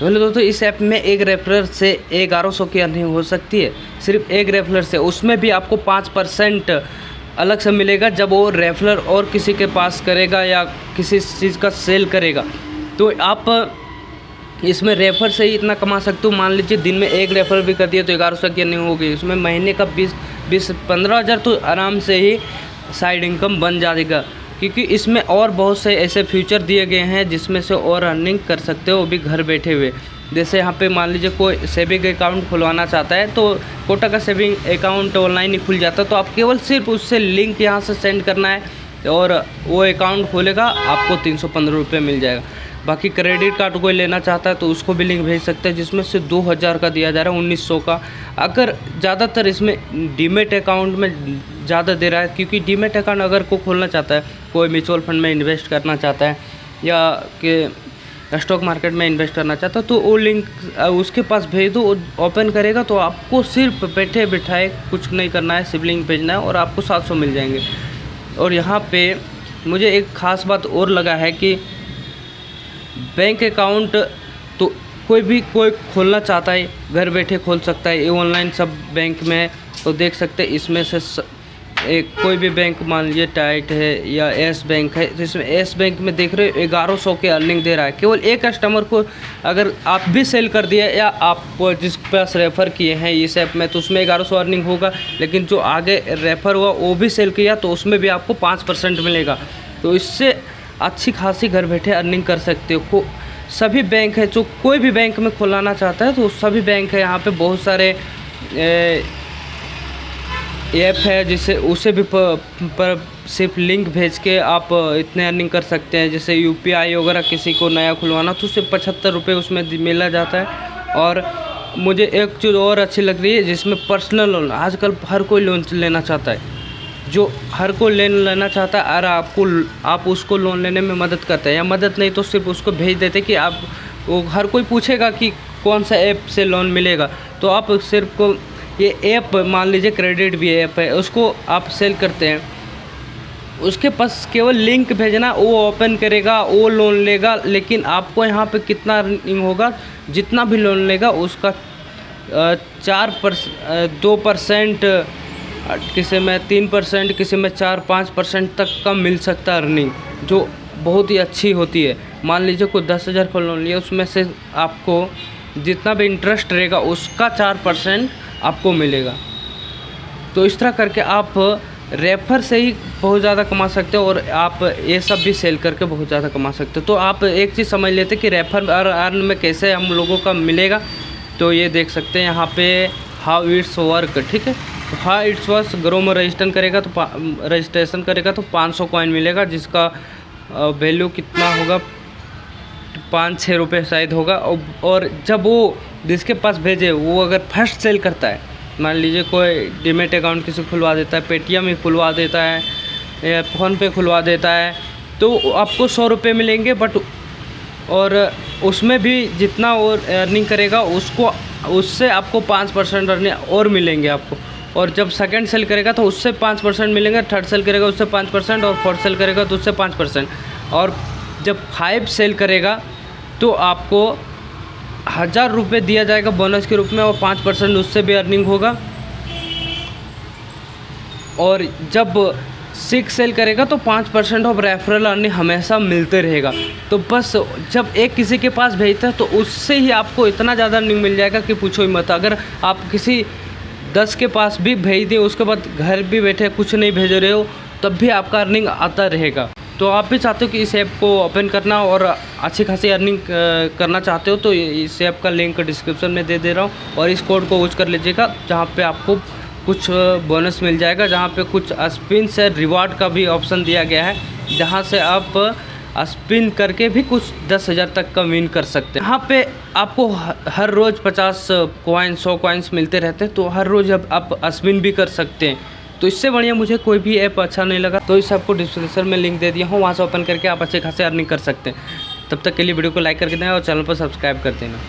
तो हेलो दोस्तों, इस ऐप में एक रेफरल से 1100 की अर्निंग हो सकती है, सिर्फ एक रेफरल से। उसमें भी आपको 5% अलग से मिलेगा जब वो रेफरल और किसी के पास करेगा या किसी चीज़ का सेल करेगा। तो आप इसमें रेफर से ही इतना कमा सकते हो। मान लीजिए दिन में एक रेफर भी कर दिया तो 1100 की अर्निंग होगी। उसमें महीने का 15 हज़ार तो आराम से ही साइड इनकम बन जाएगा, क्योंकि इसमें और बहुत से ऐसे फीचर दिए गए हैं जिसमें से और अर्निंग कर सकते हो वो भी घर बैठे हुए। जैसे यहाँ पे मान लीजिए कोई सेविंग अकाउंट खुलवाना चाहता है तो कोटक का सेविंग अकाउंट ऑनलाइन ही खुल जाता है। तो आप केवल सिर्फ उससे लिंक यहाँ से सेंड करना है और वो अकाउंट खोलेगा, आपको 315 रुपये मिल जाएगा। बाकी क्रेडिट कार्ड कोई लेना चाहता है तो उसको भी लिंक भेज सकते हैं, जिसमें से 2000 का दिया जा रहा है, 1900 का। अगर ज़्यादातर इसमें डीमेट अकाउंट में ज़्यादा दे रहा है, क्योंकि डीमेट अकाउंट अगर कोई खोलना चाहता है, कोई म्यूचुअल फंड में इन्वेस्ट करना चाहता है या कि स्टॉक मार्केट में इन्वेस्ट करना चाहता है, तो वो लिंक उसके पास भेज दो, ओपन करेगा तो आपको सिर्फ बैठे बिठाए कुछ नहीं करना है, सिर्फ लिंक भेजना है और आपको 700 मिल जाएंगे। और यहाँ पे मुझे एक ख़ास बात और लगा है कि बैंक अकाउंट तो कोई खोलना चाहता है घर बैठे खोल सकता है। ये ऑनलाइन सब बैंक में है, तो देख सकते हैं इसमें से कोई भी बैंक, मान लीजिए टाइट है या एस बैंक है, तो इसमें एस बैंक में देख रहे हो 1100 की अर्निंग दे रहा है। केवल एक कस्टमर को अगर आप भी सेल कर दिया या आपको जिस पास रेफ़र किए हैं इस ऐप में, तो उसमें 1100 अर्निंग होगा। लेकिन जो आगे रेफ़र हुआ वो भी सेल किया तो उसमें भी आपको 5% मिलेगा। तो इससे अच्छी खासी घर बैठे अर्निंग कर सकते हो। सभी बैंक है, जो कोई भी बैंक में खुलाना चाहता है तो सभी बैंक है। यहाँ पे बहुत सारे ऐप है जिससे उसे भी पर सिर्फ लिंक भेज के आप इतने अर्निंग कर सकते हैं। जैसे UPI वगैरह किसी को नया खुलवाना तो सिर्फ 75 रुपये उसमें मिला जाता है। और मुझे एक चीज़ और अच्छी लग रही है जिसमें पर्सनल लोन, आजकल हर कोई लोन लेना चाहता है। जो हर कोई लोन लेना चाहता है और आप उसको लोन लेने में मदद करते हैं, या मदद नहीं तो सिर्फ उसको भेज देते कि आप, वो हर कोई पूछेगा कि कौन सा ऐप से लोन मिलेगा, तो आप सिर्फ को ये ऐप, मान लीजिए क्रेडिट भी ऐप है, उसको आप सेल करते हैं, उसके पास केवल लिंक भेजना, वो ओपन करेगा, वो लोन लेगा। लेकिन आपको यहाँ पे कितना अर्निंग होगा, जितना भी लोन लेगा उसका 2%, किसी में 3%, किसी में 4-5% तक का मिल सकता है अर्निंग, जो बहुत ही अच्छी होती है। मान लीजिए कोई 10,000 का लोन लिया, उसमें से आपको जितना भी इंटरेस्ट रहेगा उसका 4% आपको मिलेगा। तो इस तरह करके आप रेफर से ही बहुत ज़्यादा कमा सकते हो और आप ये सब भी सेल करके बहुत ज़्यादा कमा सकते हो। तो आप एक चीज़ समझ लेते कि रेफर और अर्न में कैसे हम लोगों का मिलेगा। तो ये देख सकते हैं यहाँ पे हाउ इट्स वर्क, ठीक है। तो हाउ इट्स वर्क, ग्रो में रजिस्ट्रेशन करेगा तो 500 कॉइन मिलेगा, जिसका वैल्यू कितना होगा, 5-6 रुपये शायद होगा। और जब वो जिसके पास भेजे वो अगर फर्स्ट सेल करता है, मान लीजिए कोई डीमेट अकाउंट किसी खुलवा देता है, पेटीएम ही खुलवा देता है या फ़ोनपे खुलवा देता है, तो आपको 100 रुपये मिलेंगे। बट और उसमें भी जितना और अर्निंग करेगा उससे आपको 5% अर्निंग और मिलेंगे आपको। और जब सेकंड सेल करेगा तो उससे 5% मिलेंगे, थर्ड सेल करेगा उससे 5% और फोर्थ सेल करेगा तो उससे 5%। और जब 5 सेल करेगा तो आपको 1000 रुपये दिया जाएगा बोनस के रूप में और 5% उससे भी अर्निंग होगा। और जब 6 सेल करेगा तो 5% ऑफ रेफरल अर्निंग हमेशा मिलते रहेगा। तो बस जब एक किसी के पास भेजता है तो उससे ही आपको इतना ज़्यादा अर्निंग मिल जाएगा कि पूछो ही मत। अगर आप किसी 10 के पास भी भेज दें, उसके बाद घर भी बैठे कुछ नहीं भेज रहे हो, तब भी आपका अर्निंग आता रहेगा। तो आप भी चाहते हो कि इस ऐप को ओपन करना और अच्छी खासी अर्निंग करना चाहते हो, तो इस ऐप का लिंक डिस्क्रिप्शन में दे दे रहा हूँ और इस कोड को यूज कर लीजिएगा, जहाँ पे आपको कुछ बोनस मिल जाएगा, जहाँ पे कुछ स्पिन से रिवार्ड का भी ऑप्शन दिया गया है, जहाँ से आप स्पिन करके भी कुछ 10,000 तक का विन कर सकते हैं। यहाँ पे आपको हर रोज़ 50 कॉइन 100 कॉइन्स मिलते रहते हैं, तो हर रोज़ अब आप स्पिन भी कर सकते हैं। तो इससे बढ़िया मुझे कोई भी ऐप अच्छा नहीं लगा, तो इस आपको डिस्क्रिप्शन में लिंक दे दिया हूँ, वहाँ से ओपन करके आप अच्छे खासे अर्निंग कर सकते हैं। तब तक के लिए वीडियो को लाइक करके देना और चैनल पर सब्सक्राइब कर देना।